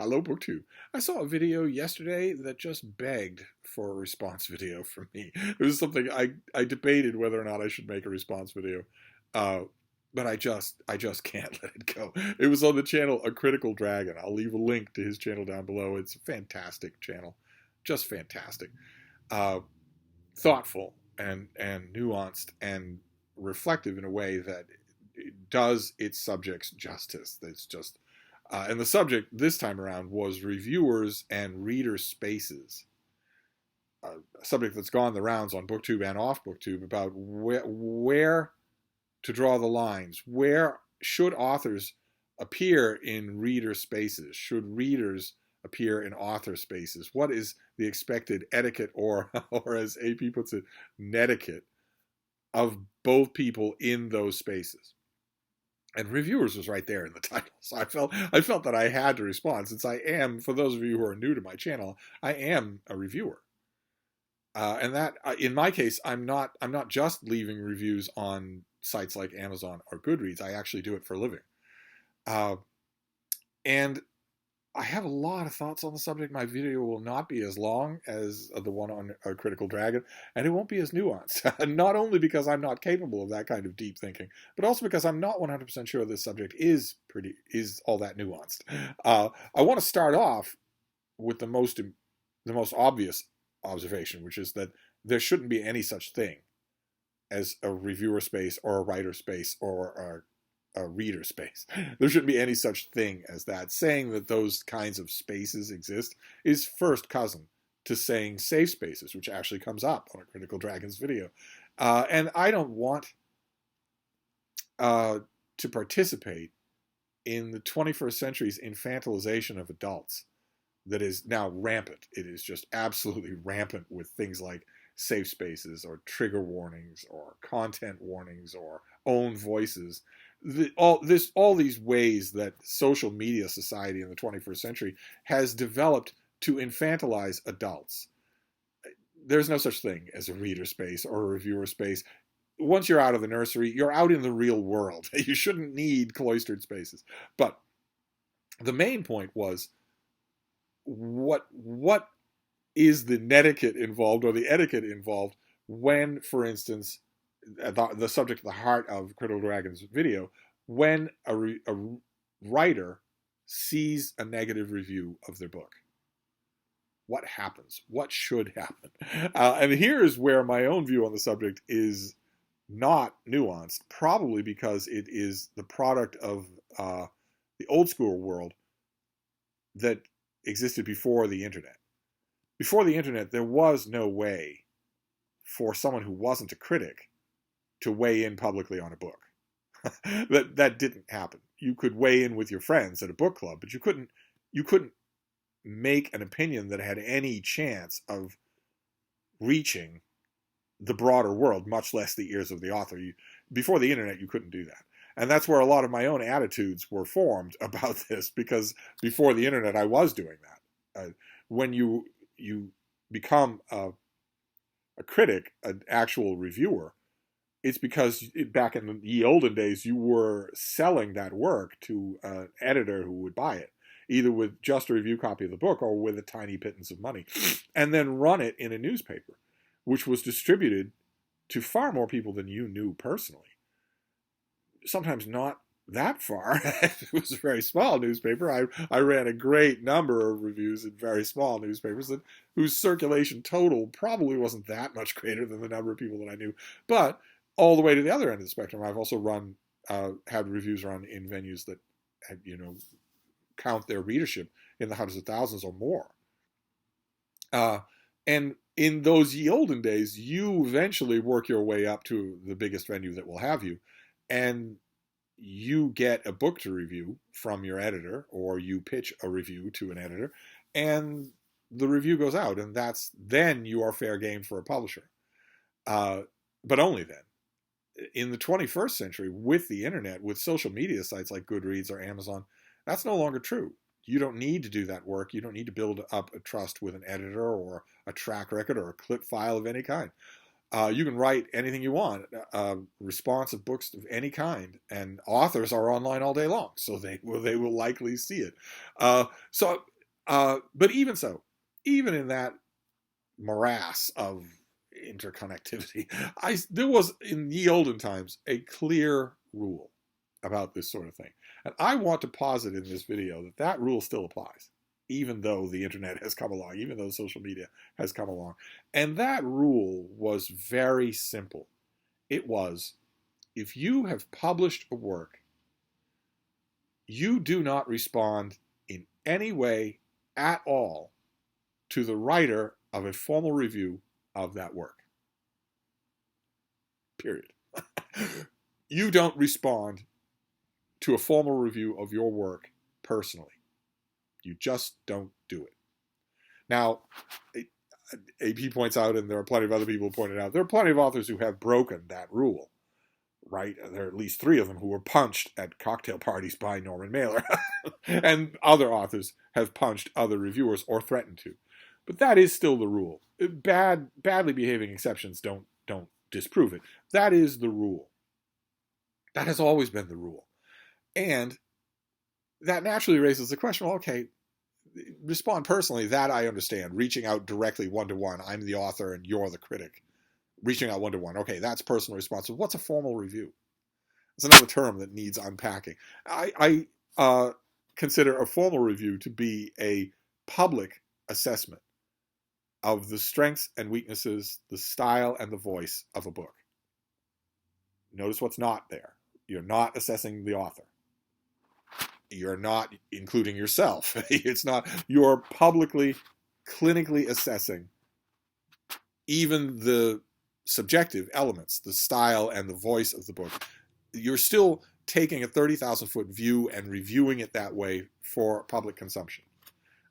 Hello, BookTube. I saw a video yesterday that just begged for a response video from me. It was something I debated whether or not I should make a response video, uh, but I just can't let it go. It was on the channel A Critical Dragon. I'll leave a link to his channel down below. It's a fantastic channel, just fantastic, uh, thoughtful and nuanced and reflective in a way that does its subjects justice. It's just and the subject this time around was reviewers and reader spaces, a subject that's gone the rounds on BookTube and off BookTube about where to draw the lines. Where should authors appear in reader spaces? Should readers appear in author spaces? What is the expected etiquette, or as AP puts it, netiquette, of both people in those spaces? And reviewers was right there in the title, so I felt that I had to respond, since I am, for those of you who are new to my channel, I am a reviewer, and that in my case, I'm not just leaving reviews on sites like Amazon or Goodreads. I actually do it for a living, uh, and I have a lot of thoughts on the subject. My video will not be as long as the one on A Critical Dragon, and it won't be as nuanced. Not only because I'm not capable of that kind of deep thinking, but also because I'm not 100% sure this subject is all that nuanced. I want to start off with the most obvious observation, which is that there shouldn't be any such thing as a reviewer space or a writer space or a reader space. There shouldn't be any such thing as that. Saying that those kinds of spaces exist is first cousin to saying safe spaces, which actually comes up on A Critical Dragon's video. And I don't want to participate in the 21st century's infantilization of adults that is now rampant. It is just absolutely rampant, with things like safe spaces or trigger warnings or content warnings or own voices. All these ways that social media society in the 21st century has developed to infantilize adults. There's no such thing as a reader space or a reviewer space. Once you're out of the nursery, you're out in the real world. You shouldn't need cloistered spaces. But the main point was, what is the netiquette involved, or the etiquette involved, when, for instance, the subject at the heart of Critical Dragon's video, when a writer sees a negative review of their book? What happens? What should happen? And here's where my own view on the subject is not nuanced, probably because it is the product of the old school world that existed before the internet. Before the internet, there was no way for someone who wasn't a critic to weigh in publicly on a book. that didn't happen. You could weigh in with your friends at a book club, but you couldn't make an opinion that had any chance of reaching the broader world, much less the ears of the author. Before the internet, you couldn't do that. And that's where a lot of my own attitudes were formed about this, because before the internet, I was doing that. When you become a critic, an actual reviewer, it's because back in the olden days, you were selling that work to an editor who would buy it, either with just a review copy of the book or with a tiny pittance of money, and then run it in a newspaper, which was distributed to far more people than you knew personally. Sometimes not that far. It was a very small newspaper. I ran a great number of reviews in very small newspapers whose circulation total probably wasn't that much greater than the number of people that I knew. But all the way to the other end of the spectrum, I've also had reviews run in venues that had, count their readership in the hundreds of thousands or more. And in those ye olden days, you eventually work your way up to the biggest venue that will have you, and you get a book to review from your editor, or you pitch a review to an editor, and the review goes out, and then you are fair game for a publisher. But only then. In the 21st century, with the internet, with social media sites like Goodreads or Amazon, that's no longer true. You don't need to do that work. You don't need to build up a trust with an editor or a track record or a clip file of any kind. You can write anything you want, responsive books of any kind, and authors are online all day long, so they will likely see it. So But even so, even in that morass of interconnectivity, there was, in the olden times, a clear rule about this sort of thing. And I want to posit in this video that that rule still applies, even though the internet has come along, even though social media has come along. And that rule was very simple. It was, if you have published a work, you do not respond in any way at all to the writer of a formal review of that work. Period. You don't respond to a formal review of your work personally. You just don't do it. Now, AP points out, and there are plenty of other people who pointed out, there are plenty of authors who have broken that rule, right? There are at least 3 of them who were punched at cocktail parties by Norman Mailer. And other authors have punched other reviewers or threatened to. But that is still the rule. Badly behaving exceptions don't disprove it. That is the rule. That has always been the rule. And that naturally raises the question, well, okay, respond personally, that I understand. Reaching out directly one-to-one, I'm the author and you're the critic. Reaching out one-to-one, okay, that's personal response. What's a formal review? It's another term that needs unpacking. I consider a formal review to be a public assessment of the strengths and weaknesses, the style and the voice of a book. Notice what's not there. You're not assessing the author. You're not including yourself. It's not, you're publicly, clinically assessing even the subjective elements, the style and the voice of the book. You're still taking a 30,000-foot view and reviewing it that way for public consumption.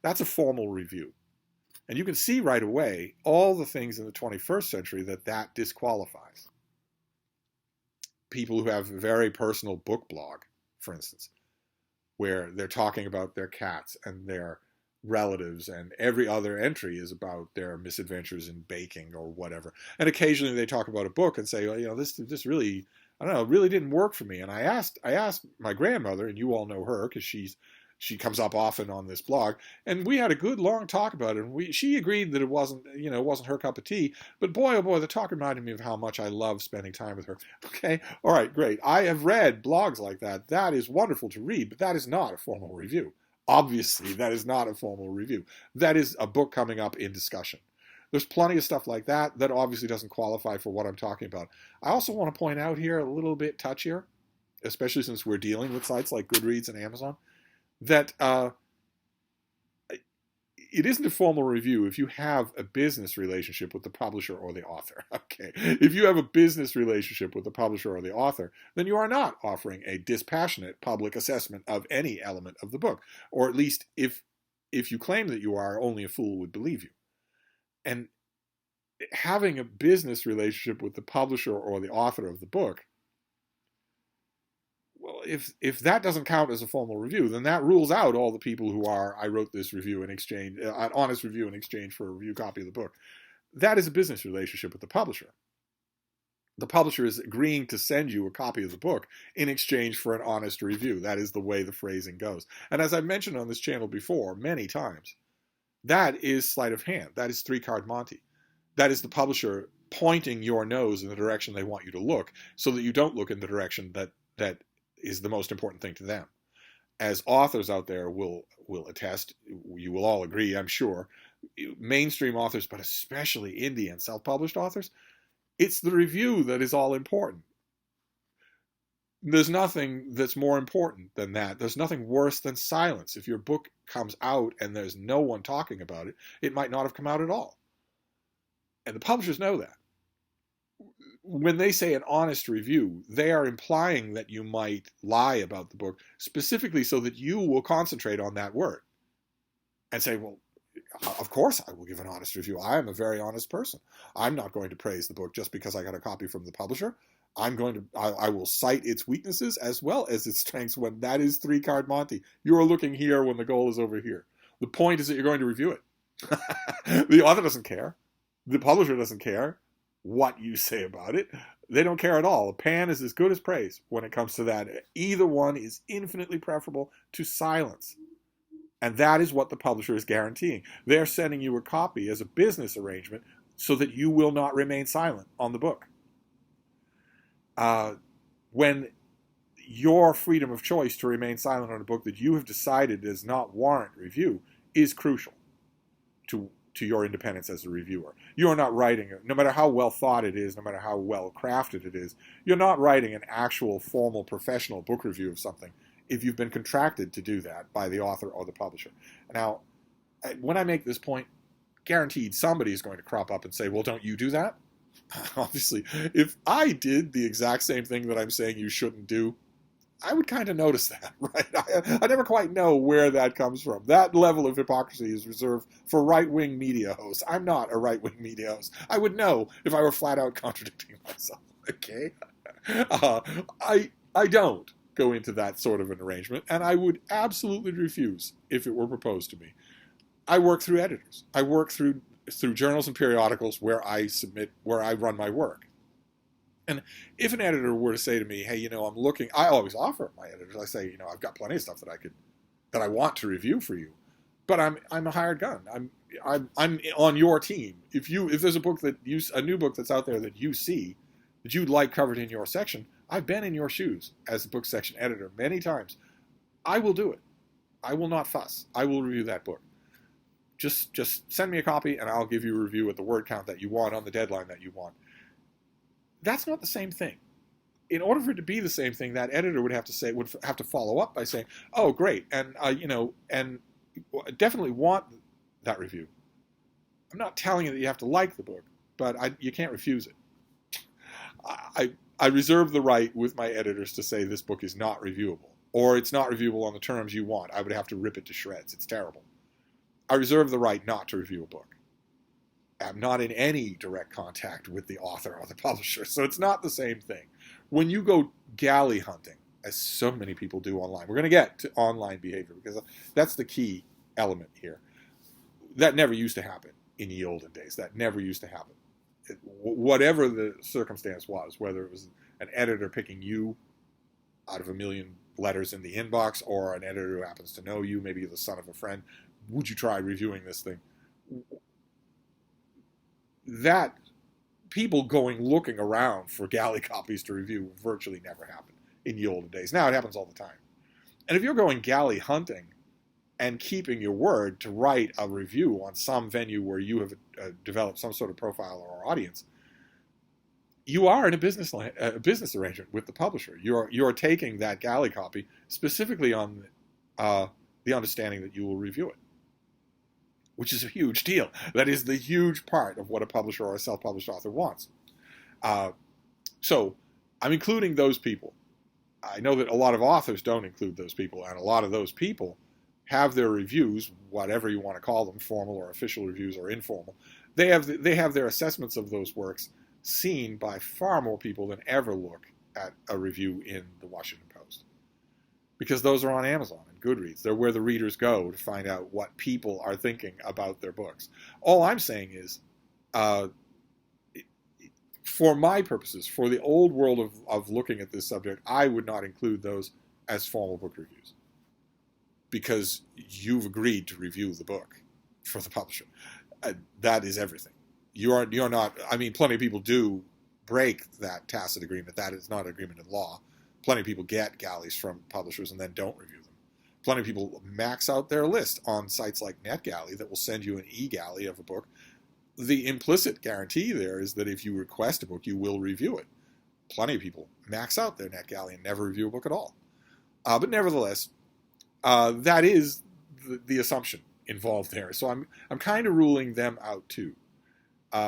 That's a formal review. And you can see right away all the things in the 21st century that disqualifies. People who have a very personal book blog, for instance, where they're talking about their cats and their relatives, and every other entry is about their misadventures in baking or whatever. And occasionally they talk about a book and say, well, this really, I don't know, really didn't work for me. And I asked my grandmother, and you all know her because she comes up often on this blog, and we had a good long talk about it. And she agreed that it wasn't her cup of tea. But boy, oh boy, the talk reminded me of how much I love spending time with her. Okay, all right, great. I have read blogs like that. That is wonderful to read, but that is not a formal review. Obviously, that is not a formal review. That is a book coming up in discussion. There's plenty of stuff like that that obviously doesn't qualify for what I'm talking about. I also want to point out here a little bit touchier, especially since we're dealing with sites like Goodreads and Amazon, that it isn't a formal review if you have a business relationship with the publisher or the author. Okay, if you have a business relationship with the publisher or the author, then you are not offering a dispassionate public assessment of any element of the book. Or at least if you claim that you are, only a fool would believe you. And having a business relationship with the publisher or the author of the book, well, if that doesn't count as a formal review, then that rules out all the people who are, I wrote this review in exchange, an honest review in exchange for a review copy of the book. That is a business relationship with the publisher. The publisher is agreeing to send you a copy of the book in exchange for an honest review. That is the way the phrasing goes. And as I've mentioned on this channel before, many times, that is sleight of hand. That is three-card Monte. That is the publisher pointing your nose in the direction they want you to look so that you don't look in the direction that is the most important thing to them. As authors out there will attest, you will all agree, I'm sure, mainstream authors, but especially indie and self-published authors, it's the review that is all important. There's nothing that's more important than that. There's nothing worse than silence. If your book comes out and there's no one talking about it, it might not have come out at all. And the publishers know that. When they say an honest review, they are implying that you might lie about the book specifically so that you will concentrate on that word and say, well, of course I will give an honest review. I am a very honest person. I'm not going to praise the book just because I got a copy from the publisher. I will cite its weaknesses as well as its strengths when that is three-card Monte. You are looking here when the goal is over here. The point is that you're going to review it. The author doesn't care. The publisher doesn't care what you say about it. They don't care at all. A pan is as good as praise when it comes to that. Either one is infinitely preferable to silence. And that is what the publisher is guaranteeing. They're sending you a copy as a business arrangement so that you will not remain silent on the book. When your freedom of choice to remain silent on a book that you have decided does not warrant review is crucial to your independence as a reviewer. You are not writing, no matter how well thought it is, no matter how well crafted it is, you're not writing an actual formal professional book review of something if you've been contracted to do that by the author or the publisher. Now, when I make this point, guaranteed somebody is going to crop up and say, well, don't you do that? Obviously, if I did the exact same thing that I'm saying you shouldn't do, I would kind of notice that, right? I never quite know where that comes from. That level of hypocrisy is reserved for right-wing media hosts. I'm not a right-wing media host. I would know if I were flat out contradicting myself, okay? I don't go into that sort of an arrangement, and I would absolutely refuse if it were proposed to me. I work through editors. I work through journals and periodicals where I run my work. And if an editor were to say to me, hey, I'm looking, I always offer my editors, I say, I've got plenty of stuff that I want to review for you, but I'm a hired gun. I'm on your team. If there's a new book that's out there that you see that you'd like covered in your section, I've been in your shoes as a book section editor many times. I will do it. I will not fuss. I will review that book. Just send me a copy and I'll give you a review at the word count that you want on the deadline that you want. That's not the same thing. In order for it to be the same thing, that editor would have to follow up by saying, "Oh, great, and and definitely want that review." I'm not telling you that you have to like the book, but you can't refuse it. I reserve the right with my editors to say this book is not reviewable, or it's not reviewable on the terms you want. I would have to rip it to shreds. It's terrible. I reserve the right not to review a book. I'm not in any direct contact with the author or the publisher, so it's not the same thing. When you go galley hunting, as so many people do online, we're going to get to online behavior because that's the key element here. That never used to happen in the olden days. That never used to happen. Whatever the circumstance was, whether it was an editor picking you out of a million letters in the inbox or an editor who happens to know you, maybe the son of a friend, would you try reviewing this thing? That people going looking around for galley copies to review virtually never happened in the olden days. Now it happens all the time. And if you're going galley hunting and keeping your word to write a review on some venue where you have developed some sort of profile or audience, you are in a business arrangement with the publisher. You're taking that galley copy specifically on the understanding that you will review it, which is a huge deal. That is the huge part of what a publisher or a self-published author wants. So I'm including those people. I know that a lot of authors don't include those people, and a lot of those people have their reviews, whatever you want to call them, formal or official reviews or informal. They have their assessments of those works seen by far more people than ever look at a review in the Washington Post, because those are on Amazon and Goodreads. They're where the readers go to find out what people are thinking about their books. All I'm saying is, for my purposes, for the old world of looking at this subject, I would not include those as formal book reviews, because you've agreed to review the book for the publisher. That is everything. You're not. I mean, plenty of people do break that tacit agreement. That is not an agreement in law. Plenty of people get galleys from publishers and then don't review them. Plenty of people max out their list on sites like NetGalley that will send you an e-galley of a book. The implicit guarantee there is that if you request a book, you will review it. Plenty of people max out their NetGalley and never review a book at all. But nevertheless, that is the assumption involved there. So I'm kind of ruling them out too.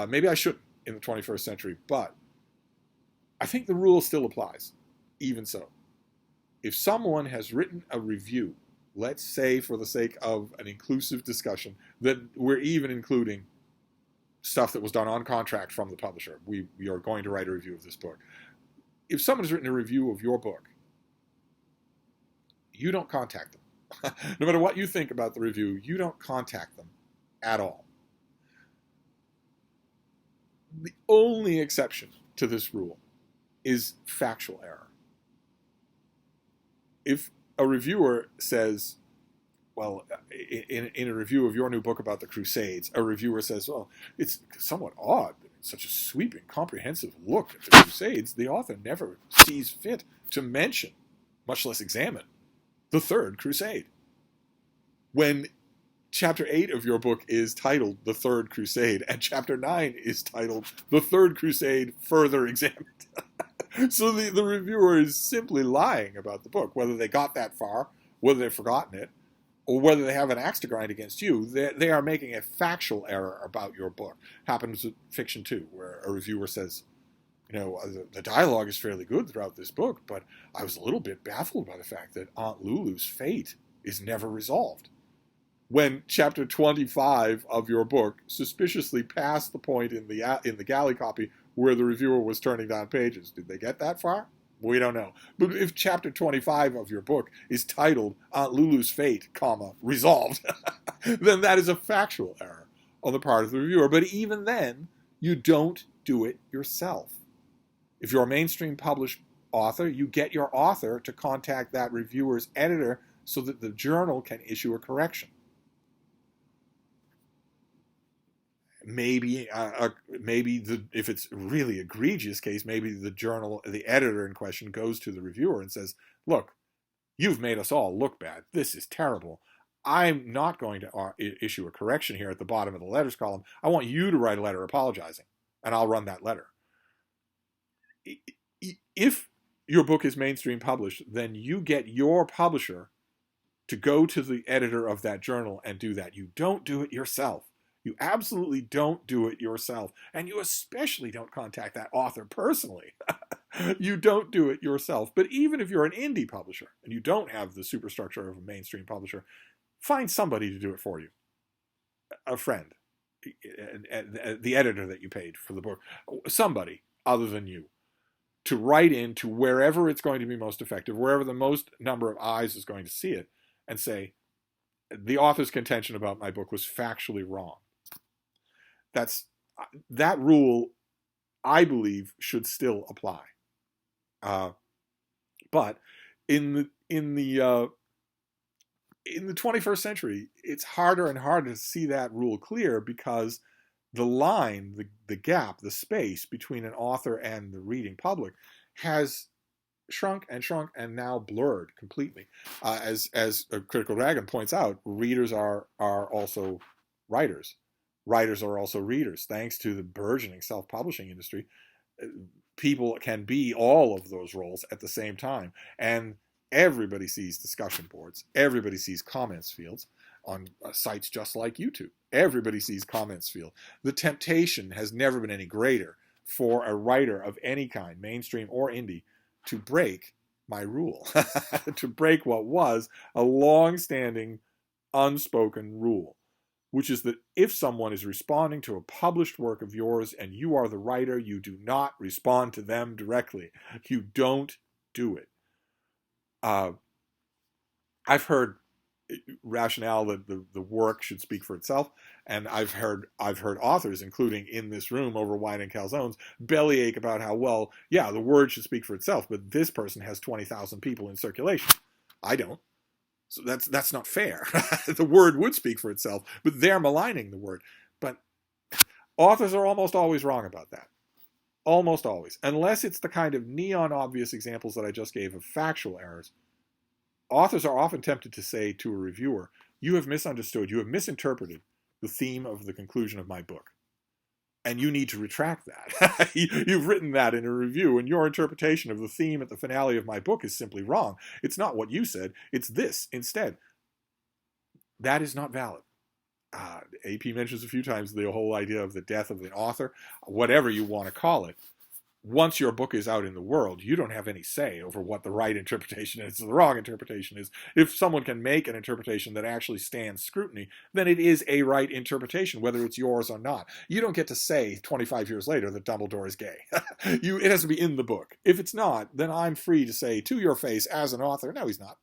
Maybe I shouldn't in the 21st century, but I think the rule still applies. Even so, if someone has written a review, let's say for the sake of an inclusive discussion, that we're even including stuff that was done on contract from the publisher. We are going to write a review of this book. If someone has written a review of your book, you don't contact them. No matter what you think about the review, you don't contact them at all. The only exception to this rule is factual error. If a reviewer says, well, in a review of your new book about the Crusades, a reviewer says, well, it's somewhat odd that in such a sweeping, comprehensive look at the Crusades, the author never sees fit to mention, much less examine, the Third Crusade. When Chapter 8 of your book is titled The Third Crusade, and Chapter 9 is titled The Third Crusade Further Examined. So the reviewer is simply lying about the book, whether they got that far, whether they've forgotten it, or whether they have an axe to grind against you. They are making a factual error about your book. Happens with fiction too, where a reviewer says, the dialogue is fairly good throughout this book, but I was a little bit baffled by the fact that Aunt Lulu's fate is never resolved. When chapter 25 of your book suspiciously passed the point in the galley copy where the reviewer was turning down pages. Did they get that far? We don't know. But if chapter 25 of your book is titled Aunt Lulu's Fate, resolved, then that is a factual error on the part of the reviewer. But even then, you don't do it yourself. If you're a mainstream published author, you get your author to contact that reviewer's editor so that the journal can issue a correction. Maybe if it's a really egregious case, maybe the editor in question goes to the reviewer and says, look, you've made us all look bad. This is terrible. I'm not going to issue a correction here at the bottom of the letters column. I want you to write a letter apologizing, and I'll run that letter. If your book is mainstream published, then you get your publisher to go to the editor of that journal and do that. You don't do it yourself. You absolutely don't do it yourself. And you especially don't contact that author personally. You don't do it yourself. But even if you're an indie publisher and you don't have the superstructure of a mainstream publisher, find somebody to do it for you. A friend, the editor that you paid for the book, somebody other than you, to write in to wherever it's going to be most effective, wherever the most number of eyes is going to see it, and say, the author's contention about my book was factually wrong. That rule, I believe, should still apply. But in the 21st century, it's harder and harder to see that rule clear because the line, the gap, the space between an author and the reading public has shrunk and now blurred completely. As Critical Dragon points out, readers are also writers. Writers are also readers. Thanks to the burgeoning self-publishing industry, people can be all of those roles at the same time. And everybody sees discussion boards. Everybody sees comments fields on sites just like YouTube. Everybody sees comments field. The temptation has never been any greater for a writer of any kind, mainstream or indie, to break my rule, to break what was a long-standing, unspoken rule, which is that if someone is responding to a published work of yours and you are the writer, you do not respond to them directly. You don't do it. I've heard rationale that the work should speak for itself, and I've heard authors, including in this room over wine and calzones, bellyache about how, well, yeah, the word should speak for itself, but this person has 20,000 people in circulation. I don't. So that's not fair. The word would speak for itself, but they're maligning the word. But authors are almost always wrong about that. Almost always. Unless it's the kind of neon obvious examples that I just gave of factual errors. Authors are often tempted to say to a reviewer, you have misunderstood, you have misinterpreted the theme of the conclusion of my book. And you need to retract that. You've written that in a review, and your interpretation of the theme at the finale of my book is simply wrong. It's not what you said, it's this instead. That is not valid. AP mentions a few times the whole idea of the death of the author, whatever you want to call it. Once your book is out in the world, you don't have any say over what the right interpretation is, the wrong interpretation is. If someone can make an interpretation that actually stands scrutiny, then it is a right interpretation, whether it's yours or not. You don't get to say 25 years later that Dumbledore is gay. It has to be in the book. If it's not, then I'm free to say to your face as an author, no, he's not.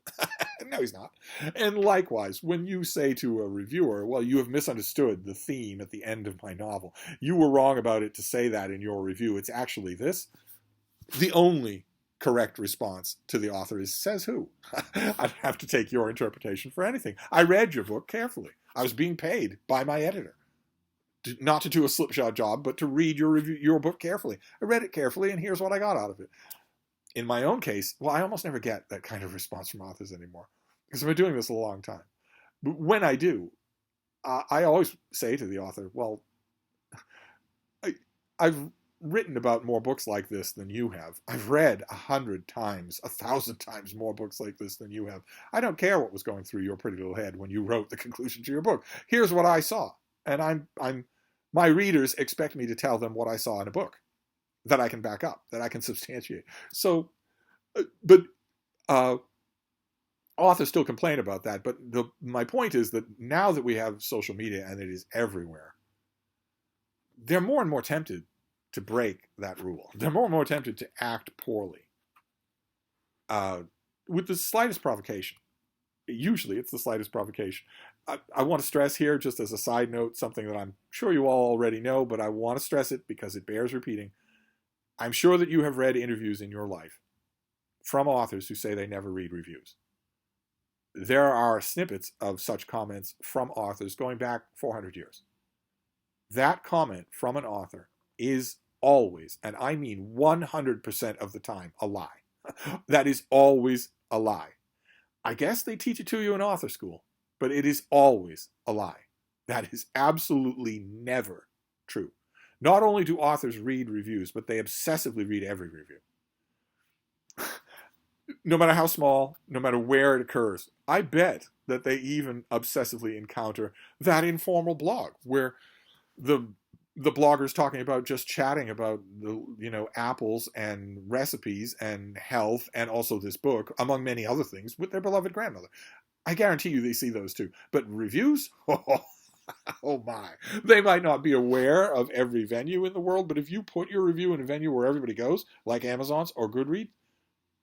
No, he's not. And likewise, when you say to a reviewer, well, you have misunderstood the theme at the end of my novel. You were wrong about it to say that in your review. It's actually this. The only correct response to the author is, says who? I don't have to take your interpretation for anything. I read your book carefully. I was being paid by my editor. Not to do a slipshod job, but to read your book carefully. I read it carefully, and here's what I got out of it. In my own case, well, I almost never get that kind of response from authors anymore, because I've been doing this a long time. But when I do, I always say to the author, well, I've written about more books like this than you have. I've read 100 times, 1,000 times more books like this than you have. I don't care what was going through your pretty little head when you wrote the conclusion to your book. Here's what I saw. And my readers expect me to tell them what I saw in a book that I can back up, that I can substantiate. So, but authors still complain about that. But my point is that now that we have social media and it is everywhere, they're more and more tempted to break that rule. They're more and more tempted to act poorly with the slightest provocation. Usually it's the slightest provocation. I want to stress here, just as a side note, something that I'm sure you all already know, but I want to stress it because it bears repeating. I'm sure that you have read interviews in your life from authors who say they never read reviews. There are snippets of such comments from authors going back 400 years. That comment from an author is always, and I mean 100% of the time, a lie. That is always a lie. I guess they teach it to you in author school, but it is always a lie. That is absolutely never true. Not only do authors read reviews, but they obsessively read every review. No matter how small, no matter where it occurs. I bet that they even obsessively encounter that informal blog where the bloggers talking about just chatting about the apples and recipes and health and also this book, among many other things, with their beloved grandmother. I guarantee you they see those too. But reviews? Oh my. They might not be aware of every venue in the world, but if you put your review in a venue where everybody goes, like Amazon's or Goodreads,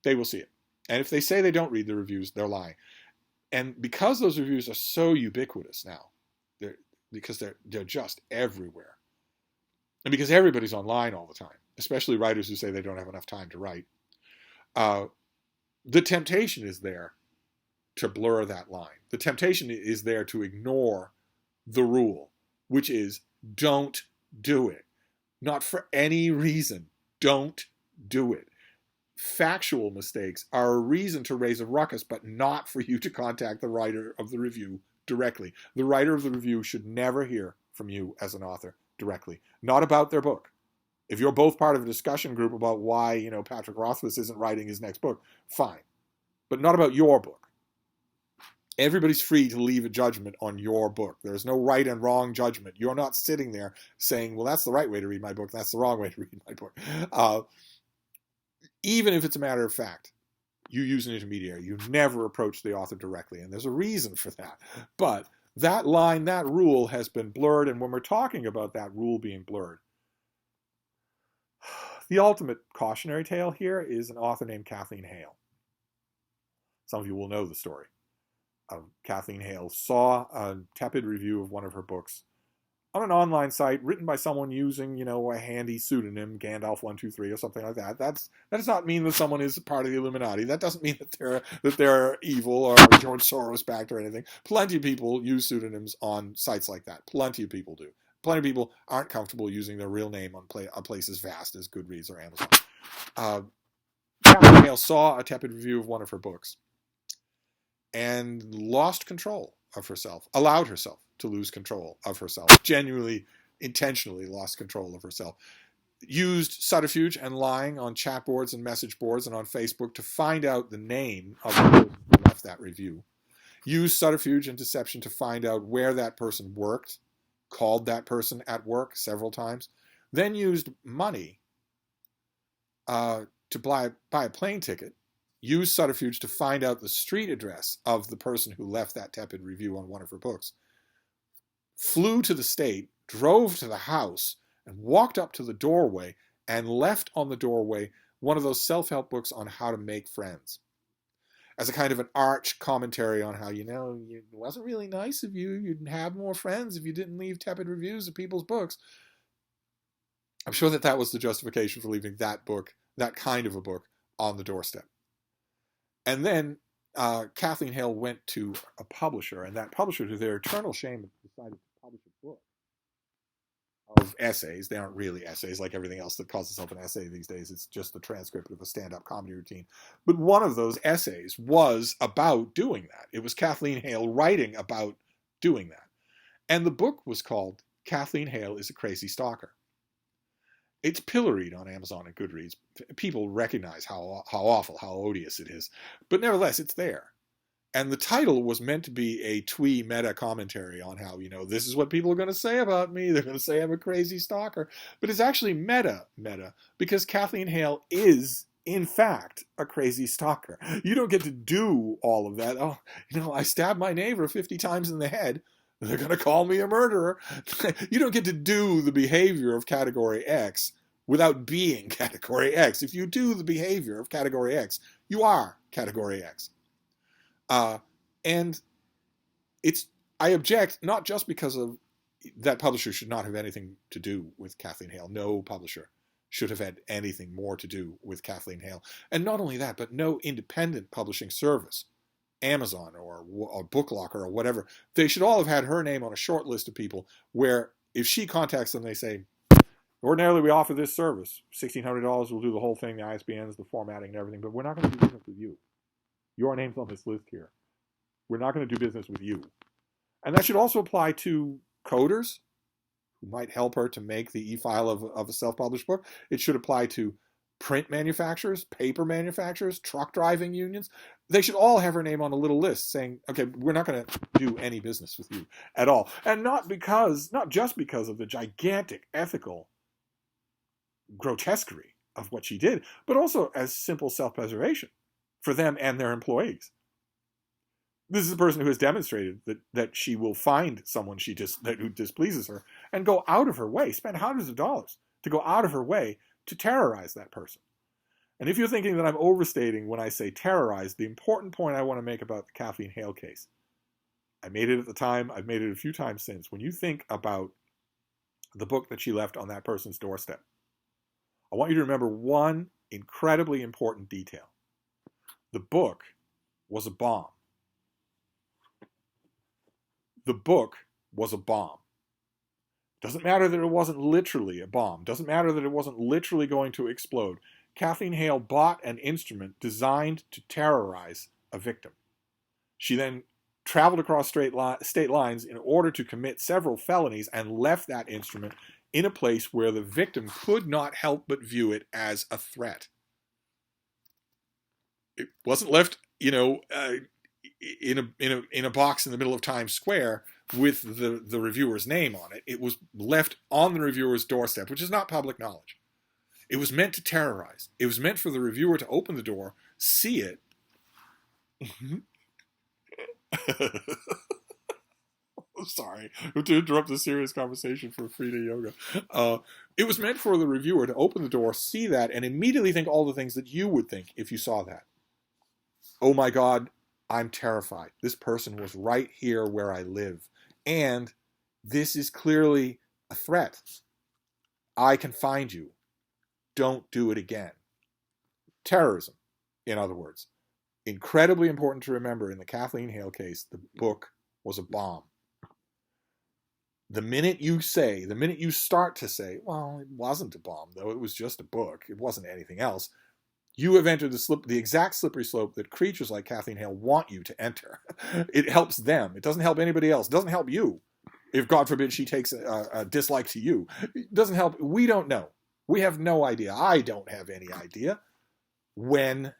they will see it. And if they say they don't read the reviews, they're lying. And because those reviews are so ubiquitous now, because they're just everywhere, and because everybody's online all the time, especially writers who say they don't have enough time to write, the temptation is there to blur that line. The temptation is there to ignore the rule, which is don't do it. Not for any reason. Don't do it. Factual mistakes are a reason to raise a ruckus, but not for you to contact the writer of the review directly. The writer of the review should never hear from you as an author directly. Not about their book. If you're both part of a discussion group about why, Patrick Rothfuss isn't writing his next book, fine. But not about your book. Everybody's free to leave a judgment on your book. There's no right and wrong judgment. You're not sitting there saying, well, that's the right way to read my book. That's the wrong way to read my book. Even if it's a matter of fact, you use an intermediary. You never approach the author directly, and there's a reason for that. But that line, that rule has been blurred, and when we're talking about that rule being blurred, the ultimate cautionary tale here is an author named Kathleen Hale. Some of you will know the story. Kathleen Hale saw a tepid review of one of her books on an online site written by someone using, a handy pseudonym, Gandalf123 or something like that. That does not mean that someone is part of the Illuminati. That doesn't mean that they're evil or George Soros backed or anything. Plenty of people use pseudonyms on sites like that. Plenty of people do. Plenty of people aren't comfortable using their real name on a place as vast as Goodreads or Amazon. Kathleen Hale saw a tepid review of one of her books and lost control of herself, allowed herself to lose control of herself, genuinely, intentionally lost control of herself, used subterfuge and lying on chat boards and message boards and on Facebook to find out the name of the person who left that review, used subterfuge and deception to find out where that person worked, called that person at work several times, then used money to buy a plane ticket, used subterfuge to find out the street address of the person who left that tepid review on one of her books, flew to the state, drove to the house, and walked up to the doorway and left on the doorway one of those self-help books on how to make friends. As a kind of an arch commentary on how, it wasn't really nice of you. You'd have more friends if you didn't leave tepid reviews of people's books. I'm sure that was the justification for leaving that book, that kind of a book, on the doorstep. And then Kathleen Hale went to a publisher, and that publisher, to their eternal shame, decided to publish a book of essays. They aren't really essays like everything else that calls itself an essay these days. It's just the transcript of a stand-up comedy routine. But one of those essays was about doing that. It was Kathleen Hale writing about doing that. And the book was called Kathleen Hale is a Crazy Stalker. It's pilloried on Amazon and Goodreads. People recognize how awful, how odious it is. But nevertheless, it's there. And the title was meant to be a twee meta commentary on how, this is what people are going to say about me. They're going to say I'm a crazy stalker. But it's actually meta, because Kathleen Hale is, in fact, a crazy stalker. You don't get to do all of that. Oh, I stabbed my neighbor 50 times in the head. They're going to call me a murderer. You don't get to do the behavior of Category X without being Category X. If you do the behavior of Category X, you are Category X. And I object not just because of that publisher should not have anything to do with Kathleen Hale. No publisher should have had anything more to do with Kathleen Hale. And not only that, but no independent publishing service, Amazon or Book Locker or whatever, they should all have had her name on a short list of people where if she contacts them, they say, ordinarily we offer this service, $1,600, we'll do the whole thing, the ISBNs, the formatting and everything, but we're not going to do business with you. Your name's on this list here. We're not going to do business with you. And that should also apply to coders who might help her to make the e-file of a self-published book. It should apply to print manufacturers, paper manufacturers, truck driving unions. They should all have her name on a little list saying, okay, we're not going to do any business with you at all. And not just because of the gigantic ethical grotesquerie of what she did, but also as simple self-preservation for them and their employees. This is a person who has demonstrated that she will find someone who displeases her and go out of her way, spend hundreds of dollars to go out of her way to terrorize that person. And if you're thinking that I'm overstating when I say terrorize, the important point I want to make about the Kathleen Hale case, I made it at the time, I've made it a few times since. When you think about the book that she left on that person's doorstep, I want you to remember one incredibly important detail. The book was a bomb. The book was a bomb. Doesn't matter that it wasn't literally a bomb. Doesn't matter that it wasn't literally going to explode. Kathleen Hale bought an instrument designed to terrorize a victim. She then traveled across state lines in order to commit several felonies and left that instrument in a place where the victim could not help but view it as a threat. It wasn't left, in a box in the middle of Times Square with the reviewer's name on it. It was left on the reviewer's doorstep, which is not public knowledge. It was meant to terrorize. It was meant for the reviewer to open the door, see it. Sorry to interrupt the serious conversation for Frieda yoga. It was meant for the reviewer to open the door, see that, and immediately think all the things that you would think if you saw that. Oh my God, I'm terrified. This person was right here where I live. And this is clearly a threat. I can find you. Don't do it again. Terrorism, in other words. Incredibly important to remember in the Kathleen Hale case, the book was a bomb. The minute you start to say, well, it wasn't a bomb, though, it was just a book, it wasn't anything else, you have entered the exact slippery slope that creatures like Kathleen Hale want you to enter. It helps them. It doesn't help anybody else. It doesn't help you. If, God forbid, she takes a dislike to you. It doesn't help. We don't know. We have no idea. I don't have any idea when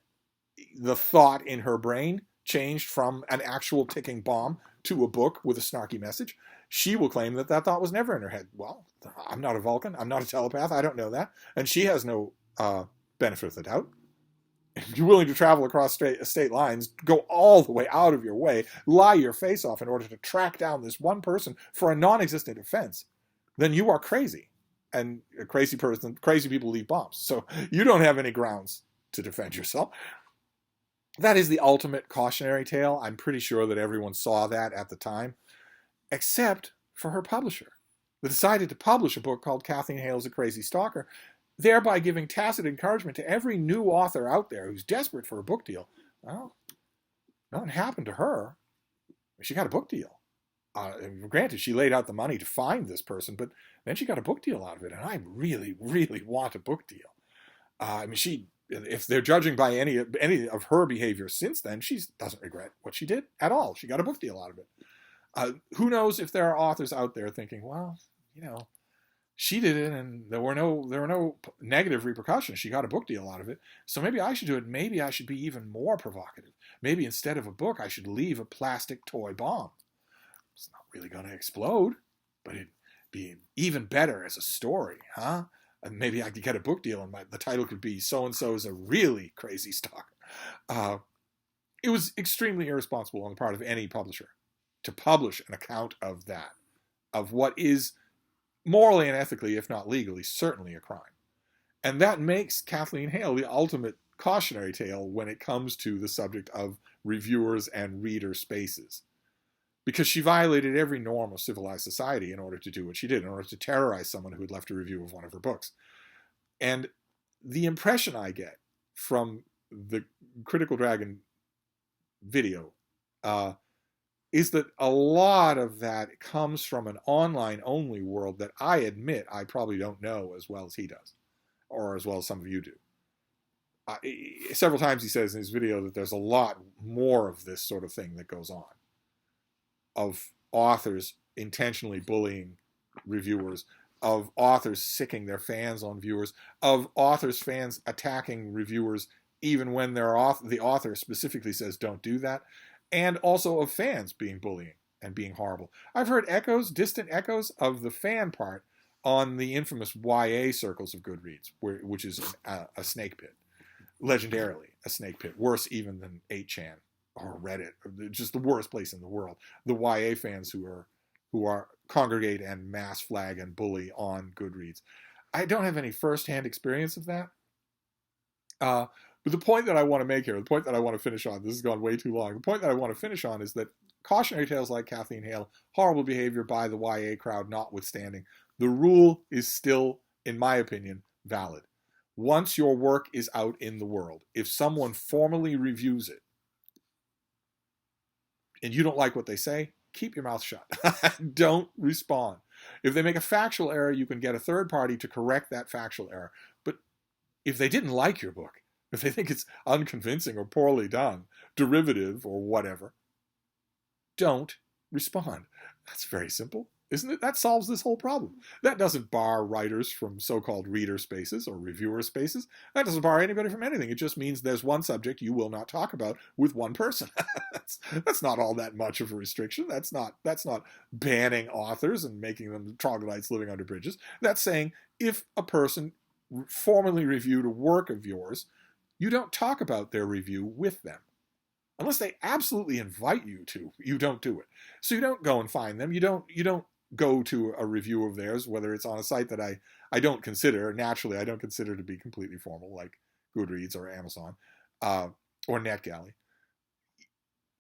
the thought in her brain changed from an actual ticking bomb to a book with a snarky message. She will claim that thought was never in her head. Well, I'm not a Vulcan. I'm not a telepath. I don't know that. And she has no benefit of the doubt. If you're willing to travel across state lines, go all the way out of your way, lie your face off in order to track down this one person for a non-existent offense, then you are crazy. And a crazy people leave bombs. So you don't have any grounds to defend yourself. That is the ultimate cautionary tale. I'm pretty sure that everyone saw that at the time, except for her publisher, that decided to publish a book called Kathleen Hale is a Crazy Stalker. thereby giving tacit encouragement to every new author out there who's desperate for a book deal. Well, nothing happened to her. She got a book deal. Granted, she laid out the money to find this person, but then she got a book deal out of it, and I really, really want a book deal. I mean, if they're judging by any of her behavior since then, she doesn't regret what she did at all. She got a book deal out of it. Who knows if there are authors out there thinking, well, she did it and there were no negative repercussions. She got a book deal out of it. So maybe I should do it. Maybe I should be even more provocative. Maybe instead of a book, I should leave a plastic toy bomb. It's not really going to explode, but it'd be even better as a story, huh? And maybe I could get a book deal and the title could be So-and-so is a really crazy stalker. It was extremely irresponsible on the part of any publisher to publish an account of that, of what is morally and ethically, if not legally, certainly a crime. And that makes Kathleen Hale the ultimate cautionary tale when it comes to the subject of reviewers and reader spaces. Because she violated every norm of civilized society in order to do what she did, in order to terrorize someone who had left a review of one of her books. And the impression I get from the Critical Dragon video is that a lot of that comes from an online-only world that I admit I probably don't know as well as he does, or as well as some of you do. Several times he says in his video that there's a lot more of this sort of thing that goes on, of authors intentionally bullying reviewers, of authors sicking their fans on viewers, of authors' fans attacking reviewers even when the author specifically says don't do that, and also of fans being bullying and being horrible. I've heard distant echoes of the fan part on the infamous YA circles of Goodreads, which is a snake pit. Legendarily a snake pit, worse even than 8chan or Reddit, just the worst place in the world. The YA fans who are congregate and mass flag and bully on Goodreads. I don't have any first-hand experience of that. But the point that I want to make here, the point that I want to finish on, this has gone way too long. The point that I want to finish on is that cautionary tales like Kathleen Hale, horrible behavior by the YA crowd notwithstanding, the rule is still, in my opinion, valid. Once your work is out in the world, if someone formally reviews it and you don't like what they say, keep your mouth shut. Don't respond. If they make a factual error, you can get a third party to correct that factual error. But if they didn't like your book, if they think it's unconvincing or poorly done, derivative or whatever, don't respond. That's very simple, isn't it? That solves this whole problem. That doesn't bar writers from so-called reader spaces or reviewer spaces. That doesn't bar anybody from anything. It just means there's one subject you will not talk about with one person. That's not all that much of a restriction. That's not banning authors and making them troglodytes living under bridges. That's saying if a person formally reviewed a work of yours, you don't talk about their review with them. Unless they absolutely invite you to, you don't do it. So you don't go and find them. You don't go to a review of theirs, whether it's on a site that I don't consider to be completely formal, like Goodreads or Amazon or NetGalley.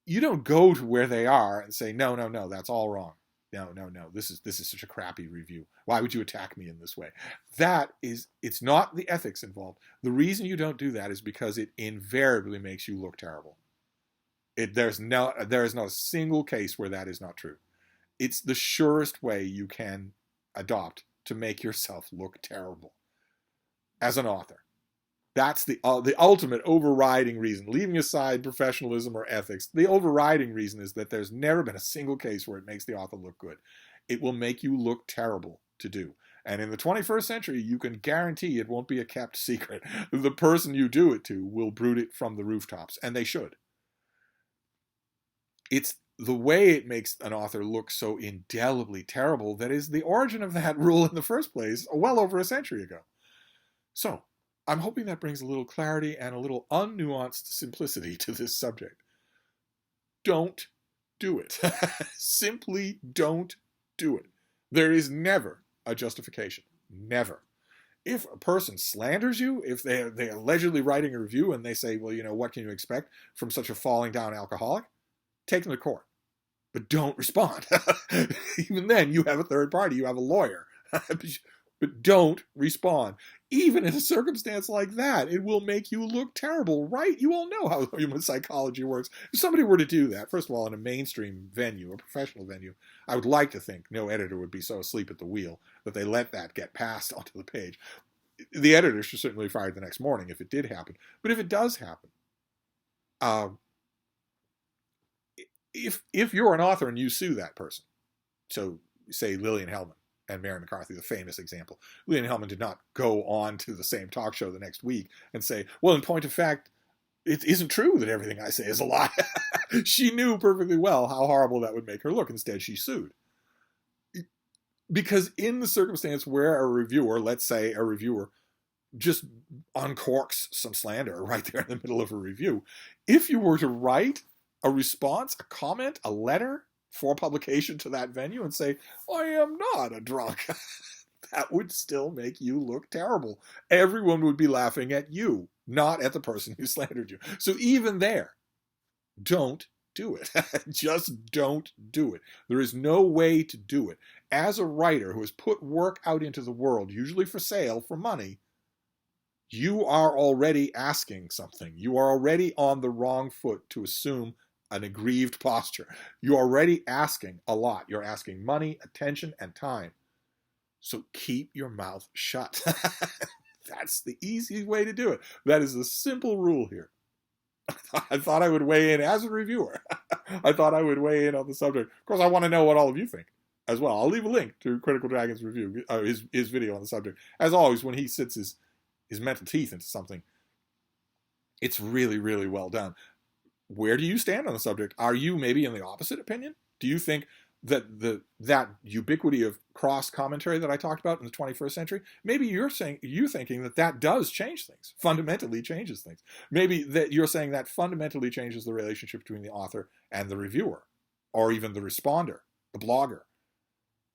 You don't go to where they are and say, no, that's all wrong. No, this is such a crappy review. Why would you attack me in this way? It's not the ethics involved. The reason you don't do that is because it invariably makes you look terrible. There is not a single case where that is not true. It's the surest way you can adopt to make yourself look terrible as an author. That's the ultimate overriding reason. Leaving aside professionalism or ethics, the overriding reason is that there's never been a single case where it makes the author look good. It will make you look terrible to do. And in the 21st century, you can guarantee it won't be a kept secret. The person you do it to will brood it from the rooftops, and they should. It's the way it makes an author look so indelibly terrible that is the origin of that rule in the first place, well over a century ago. So, I'm hoping that brings a little clarity and a little unnuanced simplicity to this subject. Don't do it. Simply don't do it. There is never a justification. Never. If a person slanders you, if they're allegedly writing a review and they say, well, what can you expect from such a falling down alcoholic? Take them to court. But don't respond. Even then, you have a third party. You have a lawyer. But don't respond. even in a circumstance like that, it will make you look terrible, right? You all know how human psychology works. If somebody were to do that, first of all, in a mainstream venue, a professional venue, I would like to think no editor would be so asleep at the wheel that they let that get passed onto the page. The editor should certainly be fired the next morning if it did happen. But if it does happen, if you're an author and you sue that person, so say Lillian Hellman and Mary McCarthy, the famous example. Lillian Hellman did not go on to the same talk show the next week and say, well, in point of fact, it isn't true that everything I say is a lie. She knew perfectly well how horrible that would make her look. Instead, she sued. Because in the circumstance where a reviewer, let's say a reviewer, just uncorks some slander right there in the middle of a review, if you were to write a response, a comment, a letter for publication to that venue and say, I am not a drunk, that would still make you look terrible. Everyone would be laughing at you, not at the person who slandered you. So even there, don't do it. Just don't do it. There is no way to do it. As a writer who has put work out into the world, usually for sale, for money, you are already asking something. You are already on the wrong foot to assume an aggrieved posture. You're already asking a lot. You're asking money, attention, and time. So keep your mouth shut. That's the easy way to do it. That is the simple rule here. I thought I would weigh in as a reviewer. I thought I would weigh in on the subject. Of course, I want to know what all of you think as well. I'll leave a link to Critical Dragon's review, his video on the subject. As always, when he sits his mental teeth into something, it's really, really well done. Where do you stand on the subject? Are you maybe in the opposite opinion? Do you think that that ubiquity of cross commentary that I talked about in the 21st century, maybe you're thinking that does change things, fundamentally changes things. Maybe that you're saying that fundamentally changes the relationship between the author and the reviewer, or even the responder, the blogger.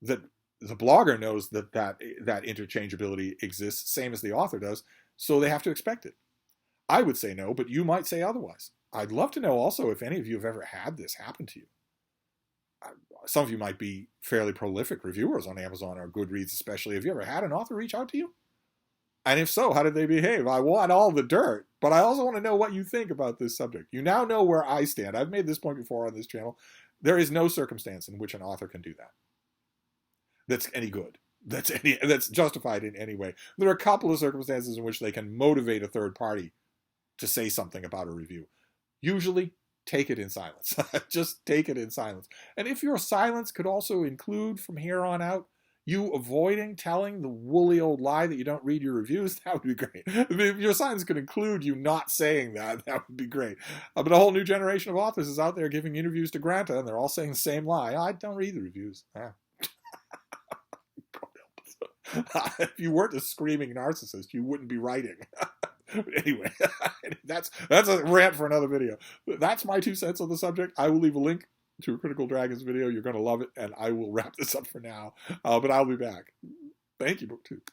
That the blogger knows that interchangeability exists, same as the author does, so they have to expect it. I would say no, but you might say otherwise. I'd love to know also if any of you have ever had this happen to you. Some of you might be fairly prolific reviewers on Amazon or Goodreads especially. Have you ever had an author reach out to you? And if so, how did they behave? I want all the dirt, but I also want to know what you think about this subject. You now know where I stand. I've made this point before on this channel. There is no circumstance in which an author can do that that's any good, that's justified in any way. There are a couple of circumstances in which they can motivate a third party to say something about a review. Usually, take it in silence. Just take it in silence. And if your silence could also include, from here on out, you avoiding telling the woolly old lie that you don't read your reviews, that would be great. If your silence could include you not saying that, that would be great. But a whole new generation of authors is out there giving interviews to Granta, and they're all saying the same lie. I don't read the reviews. If you weren't a screaming narcissist, you wouldn't be writing. Anyway, that's a rant for another video. That's my 2 cents on the subject. I will leave a link to Critical Dragon's video. You're going to love it, and I will wrap this up for now. But I'll be back. Thank you, BookTube.